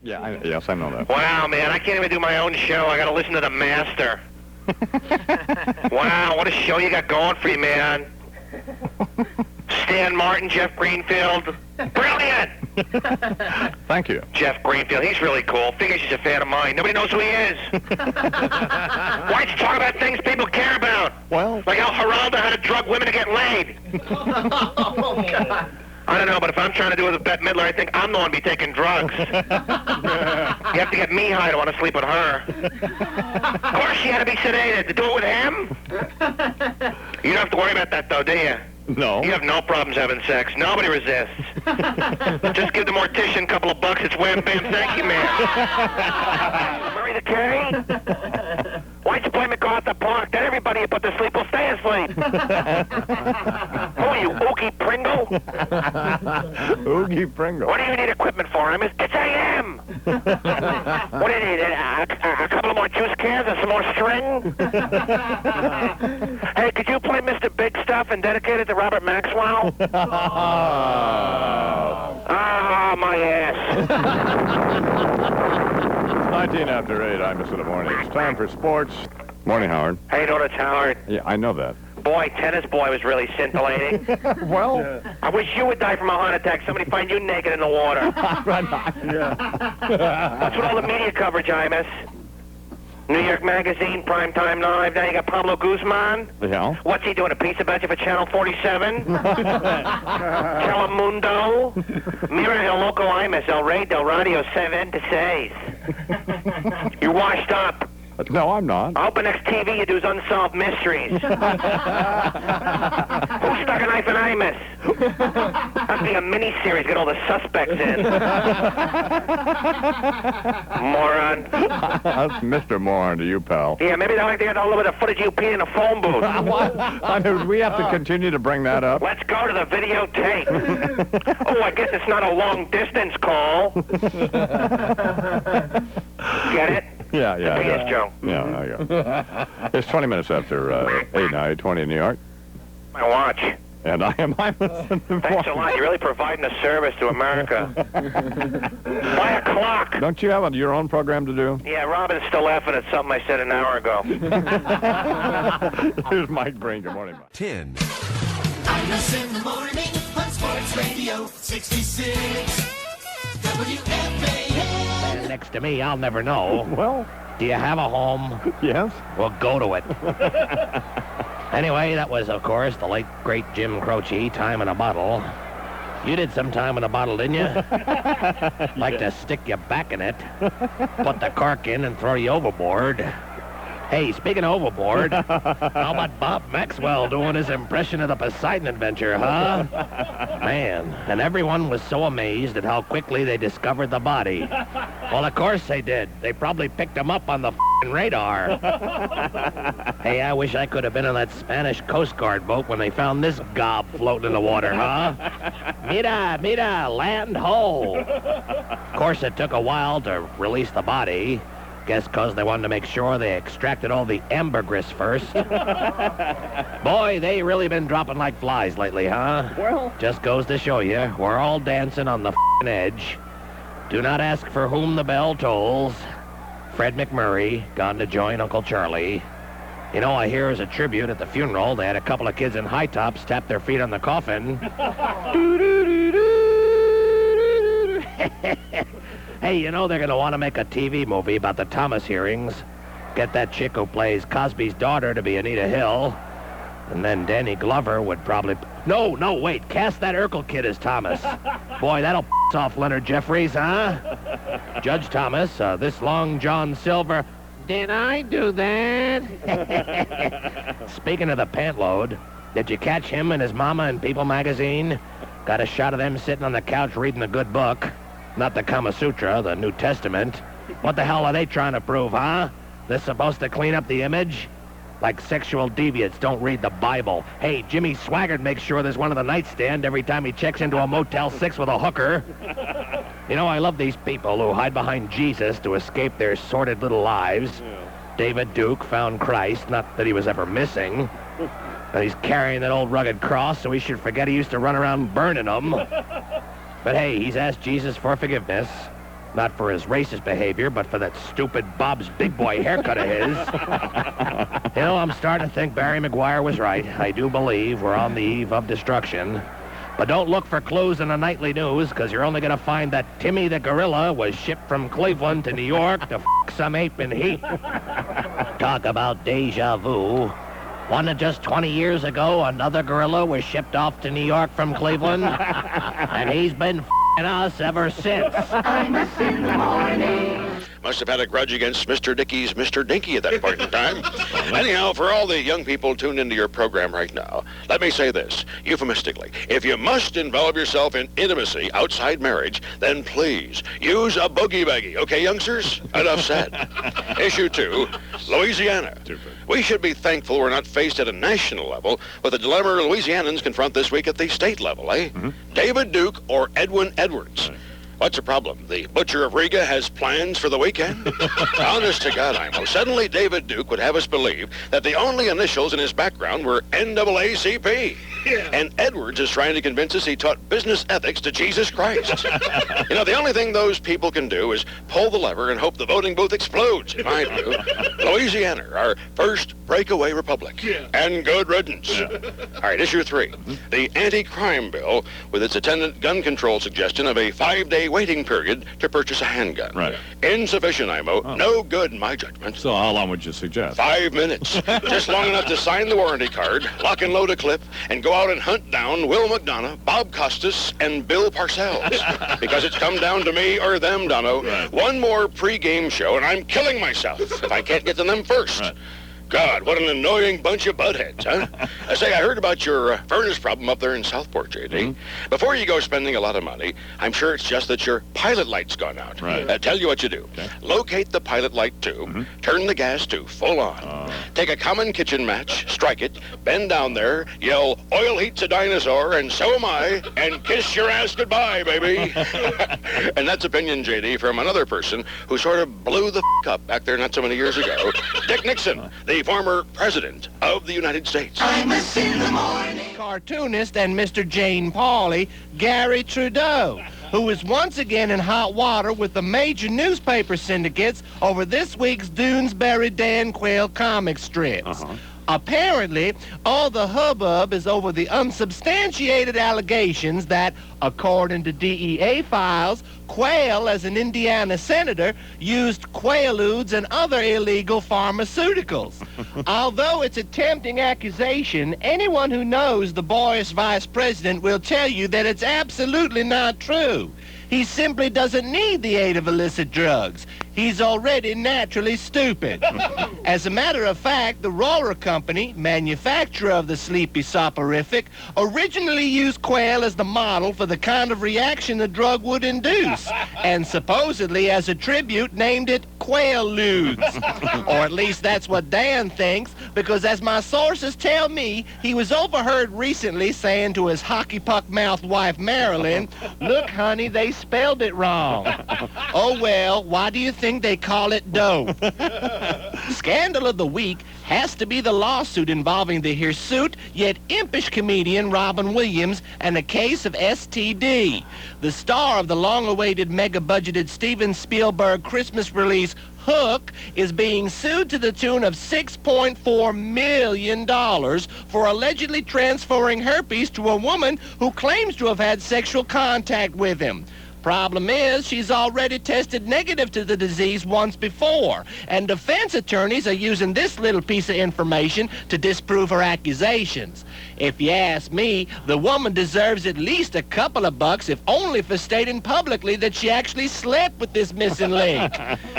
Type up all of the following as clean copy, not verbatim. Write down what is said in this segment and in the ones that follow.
Yeah, yes, I know that. Wow, man, I can't even do my own show. I got to listen to the master. Wow, what a show you got going for you, man. Stan Martin, Jeff Greenfield. Brilliant! Thank you. Jeff Greenfield, he's really cool. Figures he's a fan of mine. Nobody knows who he is. Why don't you talk about things people care about? Well... Like how Geraldo had to drug women to get laid. Oh, God. I don't know, but if I'm trying to do it with Bette Midler, I think I'm the one to be taking drugs. You have to get me high to want to sleep with her. Of course she had to be sedated. To do it with him? You don't have to worry about that, though, do you? No. You have no problems having sex. Nobody resists. Just give the mortician a couple of bucks. It's wham, bam, thank you, man. Murray the K? Why'd you play McGraw at the park? Then everybody you put to sleep will stay asleep. Who are you, Oogie Pringle? Oogie Pringle. What do you need equipment for? It's AM. What do you need? A couple of more juice cans and some more string? Hey, could you play Mr. Big Stuff and dedicate it to Robert Maxwell? Ah, my ass. 19 after 8, I'm Mr. the Morning. It's time for sports. Morning, Howard. How you doing, it's Howard? Yeah, I know that. Boy, Tennis Boy was really scintillating. Well... I wish you would die from a heart attack. Somebody find you naked in the water. What's with all the media coverage, Imus? New York Magazine, Primetime Live. Now you got Pablo Guzman. Yeah. What's he doing, a piece about you for Channel 47? Telemundo. Mira el Loco Imus, El Rey del Radio 7 to 6. You're washed up. No, I'm not. I hope the next TV you do is Unsolved Mysteries. Who stuck a knife in Imus? That'd be a mini-series, get all the suspects in. Moron. That's Mr. Moron to you, pal. Yeah, maybe they like to get all over the footage you pee in a phone booth. We have to continue to bring that up. Let's go to the videotape. Oh, I guess it's not a long-distance call. Get it? Yeah. Yes, Joe. Yeah, I got it. It's 20 minutes after 8 now, 20 in New York. My watch. And I am Imus. Thanks a lot. You're really providing a service to America. Buy a clock. Don't you have your own program to do? Yeah, Robin's still laughing at something I said an hour ago. Here's Mike Breen. Good morning, Mike. 10. Imus in the morning on Sports Radio 66 WFAN. Next to me, I'll never know. Well, Do you have a home? yes. Well, go to it. Anyway, that was, of course, the late, great Jim Croce, Time in a Bottle. You did some time in a bottle, didn't you? Like to stick you back in it, put the cork in and throw you overboard. Hey, speaking of overboard, how about Bob Maxwell doing his impression of the Poseidon Adventure, huh? Man, and everyone was so amazed at how quickly they discovered the body. Well, of course they did. They probably picked him up on the radar. Hey, I wish I could have been on that Spanish Coast Guard boat when they found this gob floating in the water, huh? Mira, land ho. Of course, it took a while to release the body. Guess because they wanted to make sure they extracted all the ambergris first. Boy, they really been dropping like flies lately, huh? Well, Just goes to show you, we're all dancing on the edge. Do not ask for whom the bell tolls. Fred McMurray, gone to join Uncle Charlie. You know, I hear as a tribute at the funeral, they had a couple of kids in high tops tap their feet on the coffin. Hey, you know they're going to want to make a TV movie about the Thomas hearings. Get that chick who plays Cosby's daughter to be Anita Hill. And then Danny Glover would probably... No, wait. Cast that Urkel kid as Thomas. Boy, that'll piss off Leonard Jeffries, huh? Judge Thomas, this Long John Silver... Did I do that? Speaking of the pant load, did you catch him and his mama in People magazine? Got a shot of them sitting on the couch reading a good book. Not the Kama Sutra, the New Testament. What the hell are they trying to prove, huh? They're supposed to clean up the image? Like sexual deviants don't read the Bible. Hey, Jimmy Swaggart makes sure there's one on the nightstand every time he checks into a Motel 6 with a hooker. You know, I love these people who hide behind Jesus to escape their sordid little lives. David Duke found Christ, not that he was ever missing. And he's carrying that old rugged cross, so he should forget he used to run around burning them. But hey, he's asked Jesus for forgiveness. Not for his racist behavior, but for that stupid Bob's Big Boy haircut of his. I'm starting to think Barry McGuire was right. I do believe we're on the eve of destruction. But don't look for clues in the nightly news, because you're only going to find that Timmy the Gorilla was shipped from Cleveland to New York to some ape in heat. Talk about deja vu. Wasn't it just 20 years ago another gorilla was shipped off to New York from Cleveland? And he's been us ever since. Imus in the morning. Must have had a grudge against Mr. Dickey's Mr. Dinky at that point in time. Anyhow, for all the young people tuned into your program right now, let me say this, euphemistically. If you must envelop yourself in intimacy outside marriage, then please use a boogie-baggie. Okay, youngsters? Enough said. Issue 2, Louisiana. We should be thankful we're not faced at a national level with the dilemma Louisianans confront this week at the state level, eh? David Duke or Edwin Edwards? What's the problem? The Butcher of Riga has plans for the weekend? Honest to God, Imo, suddenly David Duke would have us believe that the only initials in his background were NAACP. Yeah. And Edwards is trying to convince us he taught business ethics to Jesus Christ. The only thing those people can do is pull the lever and hope the voting booth explodes, in my view. Louisiana, our first breakaway republic. Yeah. And good riddance. Yeah. All right, issue 3. The anti-crime bill with its attendant gun control suggestion of a 5-day waiting period to purchase a handgun. Right. Insufficient, Imo. Oh. No good in my judgment. So how long would you suggest? 5 minutes. Just long enough to sign the warranty card, lock and load a clip, and go out and hunt down Will McDonough, Bob Costas, and Bill Parcells. Because it's come down to me or them, Dono. Right. One more pre-game show, and I'm killing myself if I can't get to them first. Right. God, what an annoying bunch of buttheads, huh? Say, I heard about your furnace problem up there in Southport, J.D. Before you go spending a lot of money, I'm sure it's just that your pilot light's gone out. Right. Tell you what you do. Okay. Locate the pilot light tube, turn the gas to full on, take a common kitchen match, strike it, bend down there, yell, oil heat's a dinosaur, and so am I, and kiss your ass goodbye, baby. And that's opinion, J.D., from another person who sort of blew the up back there not so many years ago, Dick Nixon, the former president of the United States. Imus in the morning. Cartoonist and Mr. Jane Pauley, Gary Trudeau, who is once again in hot water with the major newspaper syndicates over this week's Doonesbury Dan Quayle comic strips. Apparently, all the hubbub is over the unsubstantiated allegations that, according to DEA files, Quayle, as an Indiana senator, used Quaaludes and other illegal pharmaceuticals. Although it's a tempting accusation, anyone who knows the boyish vice president will tell you that it's absolutely not true. He simply doesn't need the aid of illicit drugs. He's already naturally stupid. As a matter of fact, the Roller Company, manufacturer of the sleepy soporific, originally used Quayle as the model for the kind of reaction the drug would induce, and supposedly as a tribute named it Quaaludes. Or at least that's what Dan thinks, because as my sources tell me, he was overheard recently saying to his hockey puck-mouthed wife Marilyn, "Look, honey, they spelled it wrong." Oh well, why do you think they call it dope? Scandal of the week has to be the lawsuit involving the hirsute yet impish comedian Robin Williams and a case of STD. The star of the long-awaited mega-budgeted Steven Spielberg Christmas release Hook is being sued to the tune of $6.4 million for allegedly transferring herpes to a woman who claims to have had sexual contact with him. Problem is, she's already tested negative to the disease once before, and defense attorneys are using this little piece of information to disprove her accusations. If you ask me, the woman deserves at least a couple of bucks, if only for stating publicly that she actually slept with this missing link.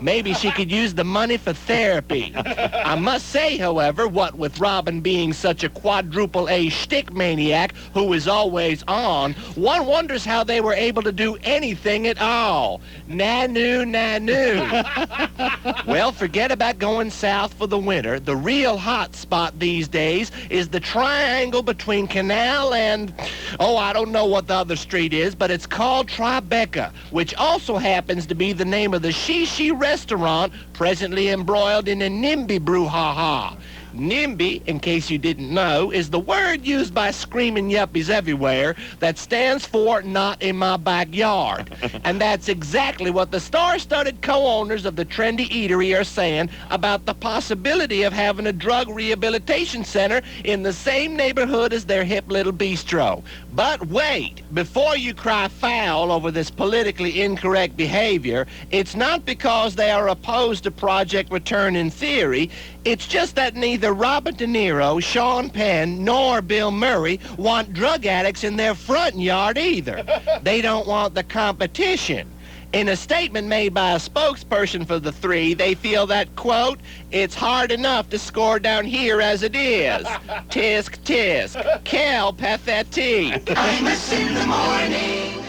Maybe she could use the money for therapy. I must say, however, what with Robin being such a quadruple A shtick maniac who is always on, one wonders how they were able to do anything at all. Nanu, nanu. Well, forget about going south for the winter. The real hot spot these days is the triangle between Canal and, I don't know what the other street is, but it's called Tribeca, which also happens to be the name of the Shishi restaurant presently embroiled in a NIMBY brouhaha. NIMBY, in case you didn't know, is the word used by screaming yuppies everywhere that stands for not in my backyard. And that's exactly what the star-studded co-owners of the trendy eatery are saying about the possibility of having a drug rehabilitation center in the same neighborhood as their hip little bistro. But wait, before you cry foul over this politically incorrect behavior, it's not because they are opposed to Project Return in theory. It's just that neither Robert De Niro, Sean Penn, nor Bill Murray want drug addicts in their front yard either. They don't want the competition. In a statement made by a spokesperson for the three, they feel that, quote, it's hard enough to score down here as it is. Tisk, tisk. Quelle pathetique. Imus in the morning.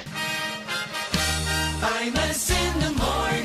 Imus in the morning.